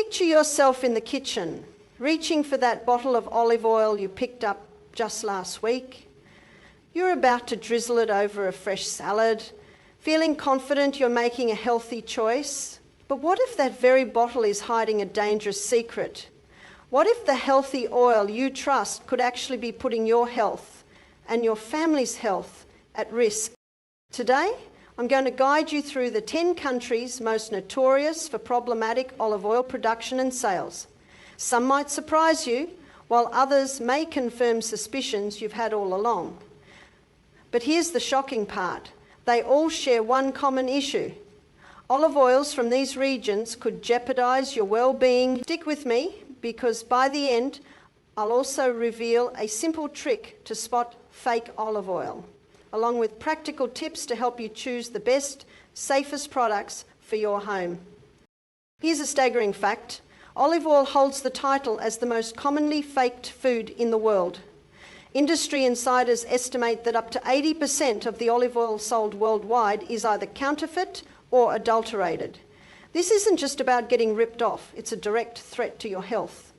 Picture yourself in the kitchen, reaching for that bottle of olive oil you picked up just last week. You're about to drizzle it over a fresh salad, feeling confident you're making a healthy choice. But what if that very bottle is hiding a dangerous secret? What if the healthy oil you trust could actually be putting your health and your family's health at risk? Today, I'm going to guide you through the 10 countries most notorious for problematic olive oil production and sales. Some might surprise you, while others may confirm suspicions you've had all along. But here's the shocking part. They all share one common issue. Olive oils from these regions could jeopardize your well-being. Stick with me, because by the end, I'll also reveal a simple trick to spot fake olive oil, along with practical tips to help you choose the best, safest products for your home. Here's a staggering fact. Olive oil holds the title as the most commonly faked food in the world. Industry insiders estimate that up to 80% of the olive oil sold worldwide is either counterfeit or adulterated. This isn't just about getting ripped off, it's a direct threat to your health.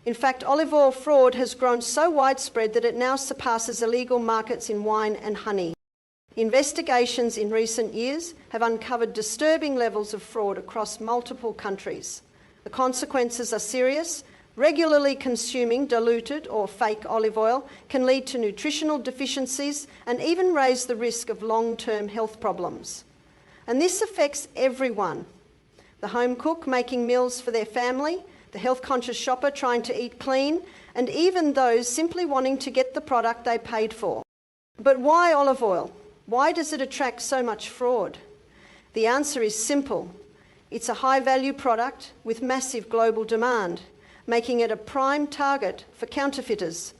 In fact, olive oil fraud has grown so widespread that it now surpasses illegal markets in wine and honey. Investigations in recent years have uncovered disturbing levels of fraud across multiple countries. The consequences are serious. Regularly consuming diluted or fake olive oil can lead to nutritional deficiencies and even raise the risk of long-term health problems. And this affects everyone. The home cook making meals for their family, the health-conscious shopper trying to eat clean, and even those simply wanting to get the product they paid for. But why olive oil? Why does it attract so much fraud? The answer is simple. It's a high-value product with massive global demand, making it a prime target for counterfeiters.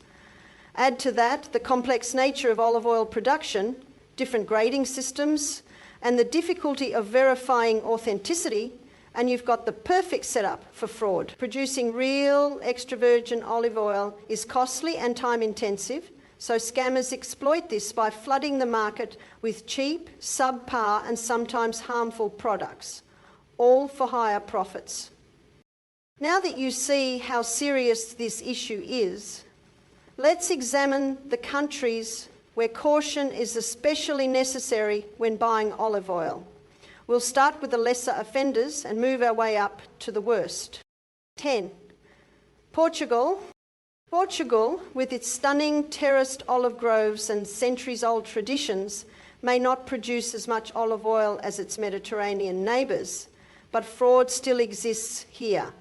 Add to that the complex nature of olive oil production, different grading systems, and the difficulty of verifying authenticity, and you've got the perfect setup for fraud. Producing real extra virgin olive oil is costly and time-intensive, so scammers exploit this by flooding the market with cheap, subpar, and sometimes harmful products, all for higher profits. Now that you see how serious this issue is, let's examine the countries where caution is especially necessary when buying olive oil. We'll start with the lesser offenders and move our way up to the worst. 10. Portugal. Portugal, with its stunning terraced olive groves and centuries-old traditions, may not produce as much olive oil as its Mediterranean neighbours, but fraud still exists here.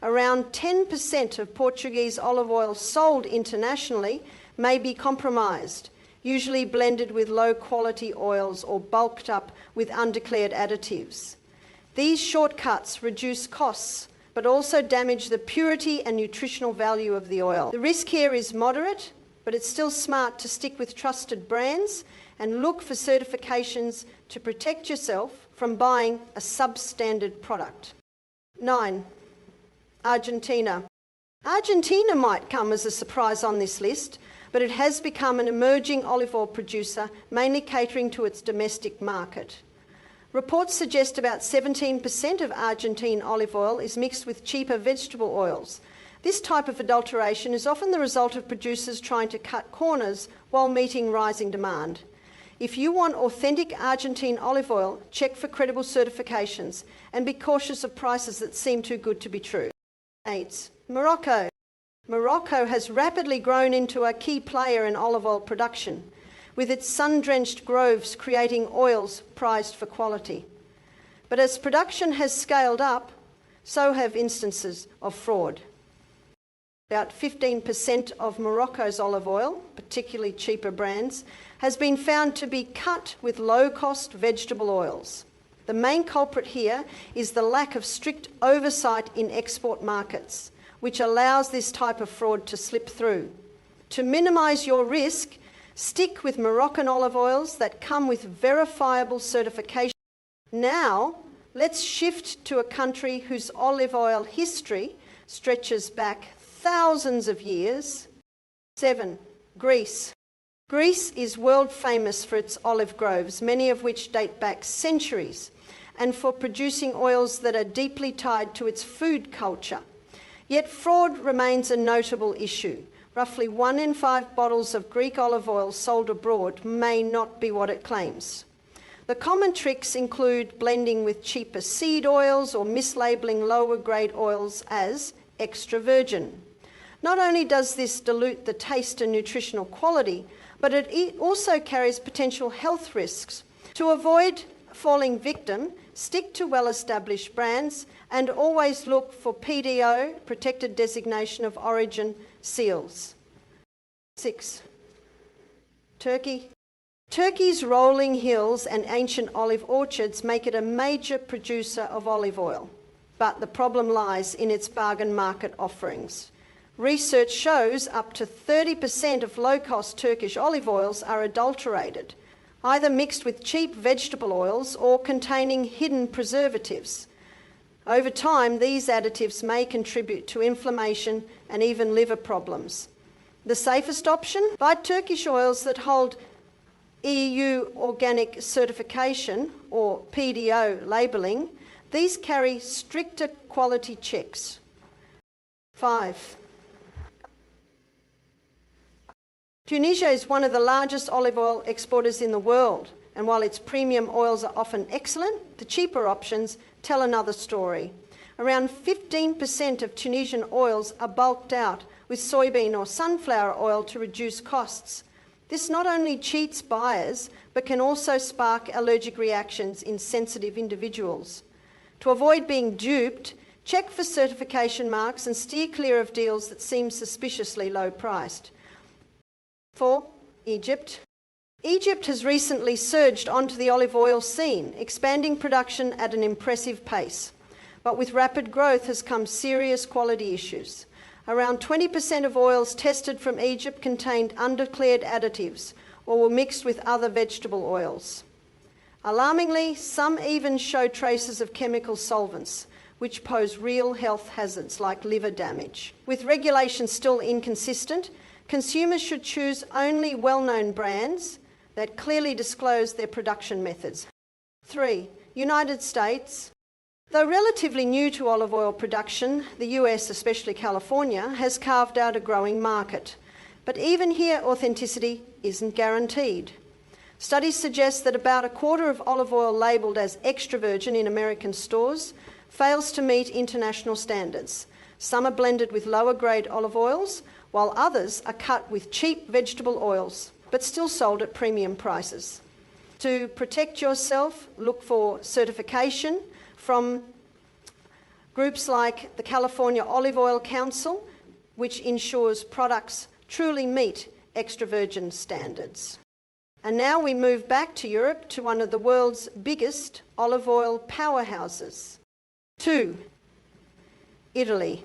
Around 10% of Portuguese olive oil sold internationally may be compromised, usually blended with low-quality oils or bulked up with undeclared additives. These shortcuts reduce costs, but also damage the purity and nutritional value of the oil. The risk here is moderate, but it's still smart to stick with trusted brands and look for certifications to protect yourself from buying a substandard product. 9. Argentina. Argentina might come as a surprise on this list, but it has become an emerging olive oil producer, mainly catering to its domestic market. Reports suggest about 17% of Argentine olive oil is mixed with cheaper vegetable oils. This type of adulteration is often the result of producers trying to cut corners while meeting rising demand. If you want authentic Argentine olive oil, check for credible certifications and be cautious of prices that seem too good to be true. 8. Morocco. Morocco has rapidly grown into a key player in olive oil production, with its sun-drenched groves creating oils prized for quality. But as production has scaled up, so have instances of fraud. About 15% of Morocco's olive oil, particularly cheaper brands, has been found to be cut with low-cost vegetable oils. The main culprit here is the lack of strict oversight in export markets, which allows this type of fraud to slip through. To minimise your risk, stick with Moroccan olive oils that come with verifiable certification. Now, let's shift to a country whose olive oil history stretches back thousands of years. 7. Greece. Greece is world famous for its olive groves, many of which date back centuries. and for producing oils that are deeply tied to its food culture. Yet fraud remains a notable issue. Roughly 1 in 5 bottles of Greek olive oil sold abroad may not be what it claims. The common tricks include blending with cheaper seed oils or mislabeling lower grade oils as extra virgin. Not only does this dilute the taste and nutritional quality, but it also carries potential health risks. To avoid falling victim, stick to well-established brands and always look for PDO, Protected Designation of Origin, seals. 6. Turkey. Turkey's rolling hills and ancient olive orchards make it a major producer of olive oil, but the problem lies in its bargain market offerings. Research shows up to 30% of low-cost Turkish olive oils are adulterated, either mixed with cheap vegetable oils or containing hidden preservatives. Over time, these additives may contribute to inflammation and even liver problems. The safest option? Buy Turkish oils that hold EU organic certification or PDO labelling. These carry stricter quality checks. 5. Tunisia is one of the largest olive oil exporters in the world, and while its premium oils are often excellent, the cheaper options tell another story. Around 15% of Tunisian oils are bulked out with soybean or sunflower oil to reduce costs. This not only cheats buyers, but can also spark allergic reactions in sensitive individuals. To avoid being duped, check for certification marks and steer clear of deals that seem suspiciously low priced. 4. Egypt. Egypt has recently surged onto the olive oil scene, expanding production at an impressive pace. But with rapid growth has come serious quality issues. Around 20% of oils tested from Egypt contained undeclared additives or were mixed with other vegetable oils. Alarmingly, some even show traces of chemical solvents, which pose real health hazards like liver damage. With regulations still inconsistent, consumers should choose only well-known brands that clearly disclose their production methods. 3. United States. Though relatively new to olive oil production, the US, especially California, has carved out a growing market. But even here, authenticity isn't guaranteed. Studies suggest that about a quarter of olive oil labelled as extra virgin in American stores fails to meet international standards. Some are blended with lower grade olive oils, while others are cut with cheap vegetable oils, but still sold at premium prices. To protect yourself, look for certification from groups like the California Olive Oil Council, which ensures products truly meet extra virgin standards. And now we move back to Europe to one of the world's biggest olive oil powerhouses. 2. Italy.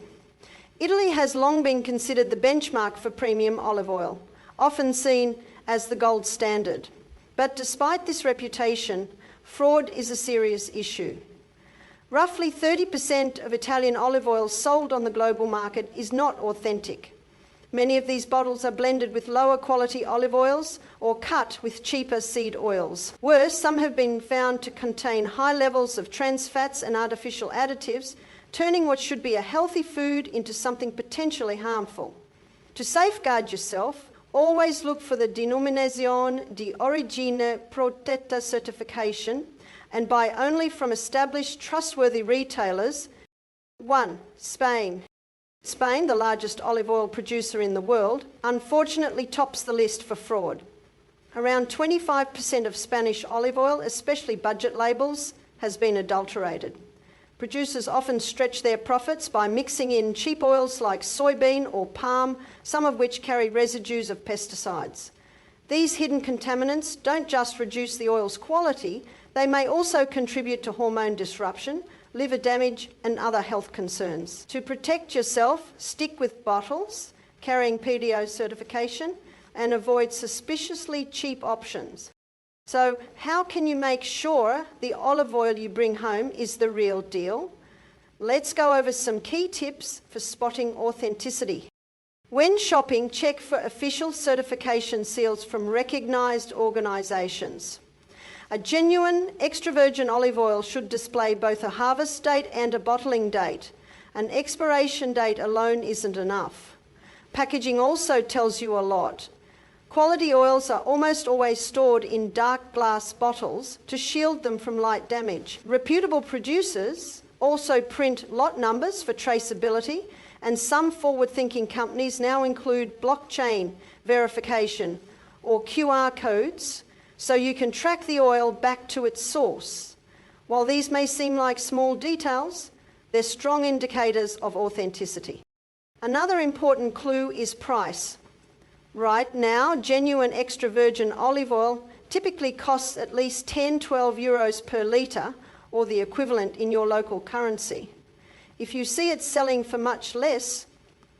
Italy has long been considered the benchmark for premium olive oil, often seen as the gold standard. But despite this reputation, fraud is a serious issue. Roughly 30% of Italian olive oil sold on the global market is not authentic. Many of these bottles are blended with lower quality olive oils or cut with cheaper seed oils. Worse, some have been found to contain high levels of trans fats and artificial additives, turning what should be a healthy food into something potentially harmful. To safeguard yourself, always look for the Denominazione di Origine Protetta certification and buy only from established, trustworthy retailers. 1. Spain. Spain, the largest olive oil producer in the world, unfortunately tops the list for fraud. Around 25% of Spanish olive oil, especially budget labels, has been adulterated. Producers often stretch their profits by mixing in cheap oils like soybean or palm, some of which carry residues of pesticides. These hidden contaminants don't just reduce the oil's quality, they may also contribute to hormone disruption, liver damage and other health concerns. To protect yourself, stick with bottles carrying PDO certification and avoid suspiciously cheap options. So how can you make sure the olive oil you bring home is the real deal? Let's go over some key tips for spotting authenticity. When shopping, check for official certification seals from recognised organisations. A genuine extra virgin olive oil should display both a harvest date and a bottling date. An expiration date alone isn't enough. Packaging also tells you a lot. Quality oils are almost always stored in dark glass bottles to shield them from light damage. Reputable producers also print lot numbers for traceability, and some forward-thinking companies now include blockchain verification or QR codes so you can track the oil back to its source. While these may seem like small details, they're strong indicators of authenticity. Another important clue is price. Right now, genuine extra virgin olive oil typically costs at least 10-12 euros per litre, or the equivalent in your local currency. If you see it selling for much less,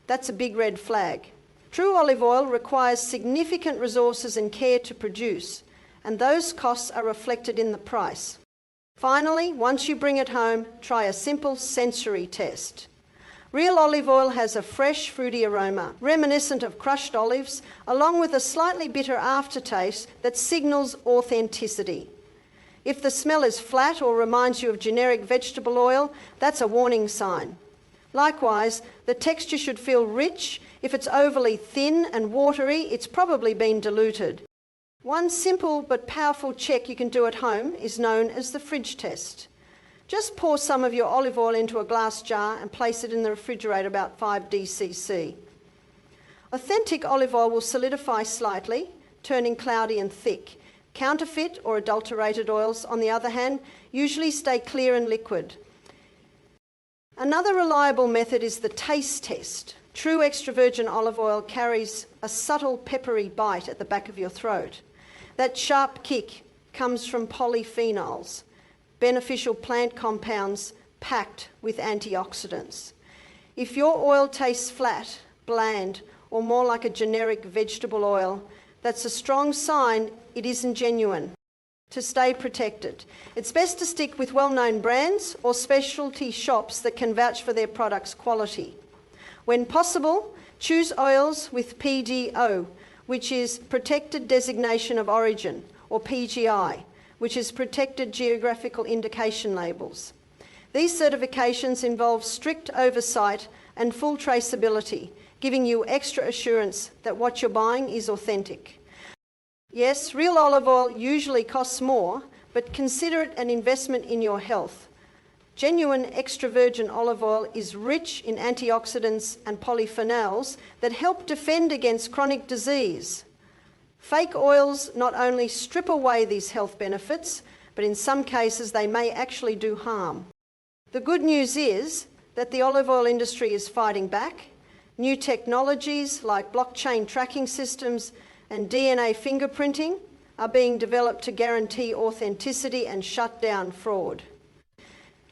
that's a big red flag. True olive oil requires significant resources and care to produce, and those costs are reflected in the price. Finally, once you bring it home, try a simple sensory test. Real olive oil has a fresh, fruity aroma, reminiscent of crushed olives, along with a slightly bitter aftertaste that signals authenticity. If the smell is flat or reminds you of generic vegetable oil, that's a warning sign. Likewise, the texture should feel rich. If it's overly thin and watery, it's probably been diluted. One simple but powerful check you can do at home is known as the fridge test. Just pour some of your olive oil into a glass jar and place it in the refrigerator about 5 dcc. Authentic olive oil will solidify slightly, turning cloudy and thick. Counterfeit or adulterated oils, on the other hand, usually stay clear and liquid. Another reliable method is the taste test. True extra virgin olive oil carries a subtle peppery bite at the back of your throat. That sharp kick comes from polyphenols, beneficial plant compounds packed with antioxidants. If your oil tastes flat, bland, or more like a generic vegetable oil, that's a strong sign it isn't genuine. To stay protected, it's best to stick with well-known brands or specialty shops that can vouch for their product's quality. When possible, choose oils with PGO, which is Protected Designation of Origin, or PGI, which is Protected Geographical Indication labels. These certifications involve strict oversight and full traceability, giving you extra assurance that what you're buying is authentic. Yes, real olive oil usually costs more, but consider it an investment in your health. Genuine extra virgin olive oil is rich in antioxidants and polyphenols that help defend against chronic disease. Fake oils not only strip away these health benefits, but in some cases they may actually do harm. The good news is that the olive oil industry is fighting back. New technologies like blockchain tracking systems and DNA fingerprinting are being developed to guarantee authenticity and shut down fraud.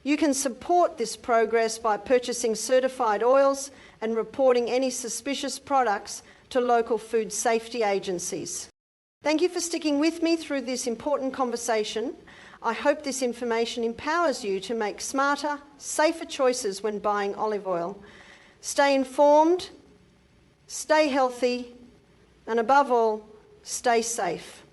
You can support this progress by purchasing certified oils and reporting any suspicious products to local food safety agencies. Thank you for sticking with me through this important conversation. I hope this information empowers you to make smarter, safer choices when buying olive oil. Stay informed, stay healthy, and above all, stay safe.